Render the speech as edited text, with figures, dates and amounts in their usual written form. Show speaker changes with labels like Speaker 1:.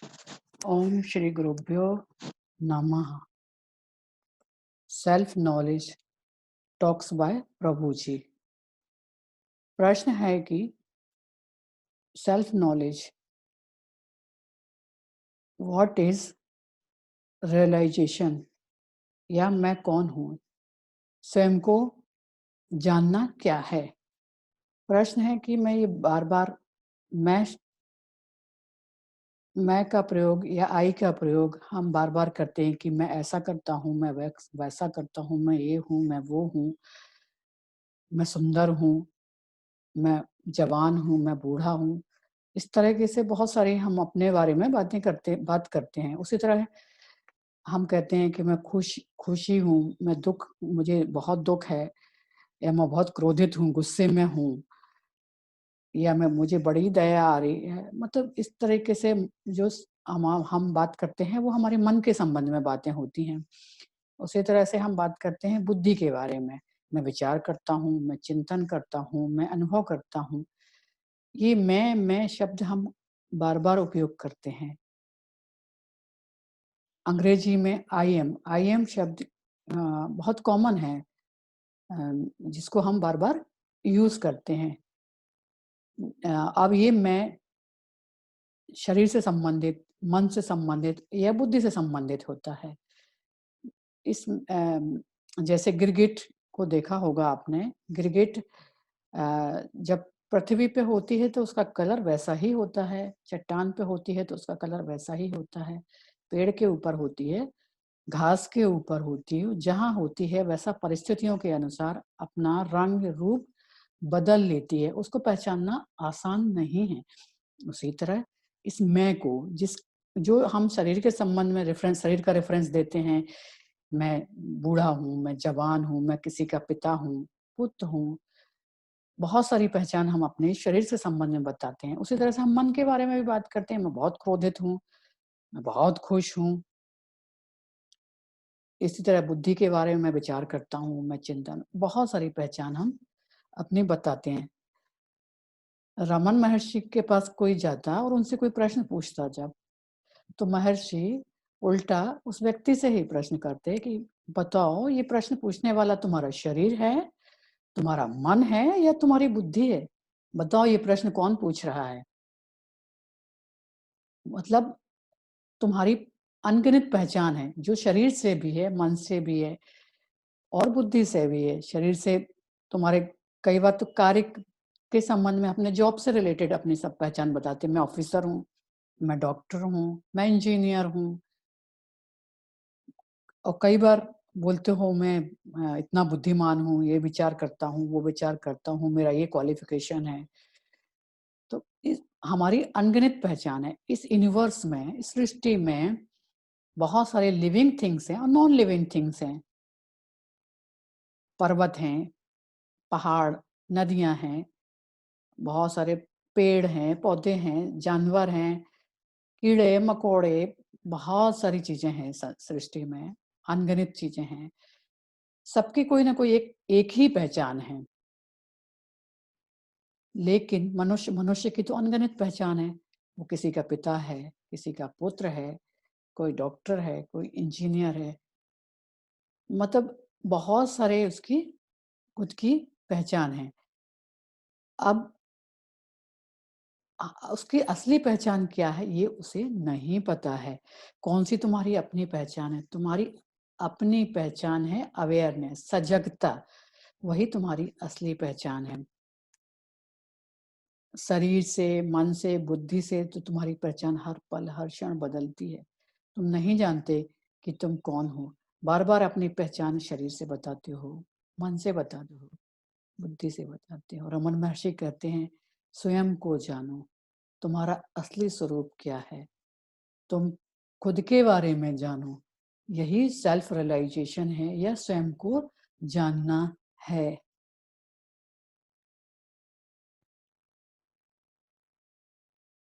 Speaker 1: ओम श्री गुरुभ्यो नमः। Self knowledge talks by Prabhu ji. प्रश्न है कि self knowledge what is realization, या मैं कौन हूँ, स्वयं को जानना क्या है। प्रश्न है कि मैं ये बार बार मैं का प्रयोग या आई का प्रयोग हम बार बार करते हैं कि मैं ऐसा करता हूँ, मैं वैसा करता हूँ, मैं ये हूँ, मैं वो हूँ, मैं सुंदर हूँ, मैं जवान हूँ, मैं बूढ़ा हूँ। इस तरीके से बहुत सारी हम अपने बारे में बात करते हैं। उसी तरह हम कहते हैं कि मैं खुशी हूँ, मुझे बहुत दुःख है, या मैं बहुत क्रोधित हूँ, गुस्से में हूँ, या मुझे बड़ी दया आ रही है। मतलब इस तरीके से जो हम बात करते हैं वो हमारे मन के संबंध में बातें होती हैं। उसी तरह से हम बात करते हैं बुद्धि के बारे में। मैं विचार करता हूँ, मैं चिंतन करता हूँ, मैं अनुभव करता हूँ। ये मैं शब्द हम बार-बार उपयोग करते हैं। अंग्रेजी में आई एम शब्द बहुत कॉमन है, जिसको हम बार-बार यूज़ करते हैं। अब ये मैं शरीर से संबंधित, मन से संबंधित या बुद्धि से संबंधित होता है। जैसे गिरगिट को देखा होगा आपने। गिरगिट जब पृथ्वी पे होती है तो उसका कलर वैसा ही होता है, चट्टान पे होती है तो उसका कलर वैसा ही होता है, पेड़ के ऊपर होती है, घास के ऊपर होती है, जहाँ होती है वैसा परिस्थितियों के अनुसार अपना रंग रूप बदल लेती है। उसको पहचानना आसान नहीं है। उसी तरह इस मैं को जो हम शरीर के संबंध में शरीर का रेफरेंस देते हैं, मैं बूढ़ा हूँ, मैं जवान हूँ, मैं किसी का पिता हूँ, पुत्र हूँ। बहुत सारी पहचान हम अपने शरीर से संबंध में बताते हैं। उसी तरह से हम मन के बारे में भी बात करते हैं। मैं बहुत क्रोधित हूँ, मैं बहुत खुश हूँ। इसी तरह बुद्धि के बारे में मैं विचार करता हूँ, मैं चिंतन, बहुत सारी पहचान हम अपनी बताते हैं। रमन महर्षि के पास कोई जाता और उनसे कोई प्रश्न पूछता जब, तो महर्षि उल्टा उस व्यक्ति से ही प्रश्न करते कि बताओ, ये प्रश्न पूछने वाला तुम्हारा शरीर है, तुम्हारा मन है, या तुम्हारी बुद्धि है? बताओ, ये प्रश्न कौन पूछ रहा है? मतलब तुम्हारी अनगिनत पहचान है, जो शरीर से भी है, मन से भी है और बुद्धि से भी है। शरीर से तुम्हारे कई बार तो कार्य के संबंध में अपने जॉब से रिलेटेड अपनी सब पहचान बताते हैं। मैं ऑफिसर हूँ, मैं डॉक्टर हूँ, मैं इंजीनियर हूँ। और कई बार बोलते हो मैं इतना बुद्धिमान हूँ, ये विचार करता हूँ, वो विचार करता हूँ, मेरा ये क्वालिफ़िकेशन है। तो इस हमारी अनगिनत पहचान है। इस यूनिवर्स में, इस सृष्टि में बहुत सारे लिविंग थिंग्स हैं और नॉन लिविंग थिंग्स हैं। पर्वत हैं, पहाड़, नदियाँ हैं, बहुत सारे पेड़ हैं, पौधे हैं, जानवर हैं, कीड़े-मकोड़े, बहुत सारी चीज़ें हैं सृष्टि में, अनगिनत चीज़ें हैं। सबकी कोई ना कोई एक ही पहचान है। लेकिन मनुष्य मनुष्य की तो अनगिनत पहचान है। वो किसी का पिता है, किसी का पुत्र है, कोई डॉक्टर है, कोई इंजीनियर है। मतलब बहुत सारे उसकी खुद की पहचान है। अब उसकी असली पहचान क्या है, ये उसे नहीं पता है। कौन-सी तुम्हारी अपनी पहचान है? तुम्हारी अपनी पहचान है अवेयरनेस, सजगता, वही तुम्हारी असली पहचान है। शरीर से, मन से, बुद्धि से तो तुम्हारी पहचान हर पल, हर क्षण बदलती है। तुम नहीं जानते कि तुम कौन हो। बार-बार अपनी पहचान शरीर से बताते हो, मन से बताते हो, बुद्धि से बताते हो। रमन महर्षि कहते हैं, स्वयं को जानो, तुम्हारा असली स्वरूप क्या है? तुम खुद के बारे में जानो। यही सेल्फ रियलाइजेशन है या स्वयं को जानना है।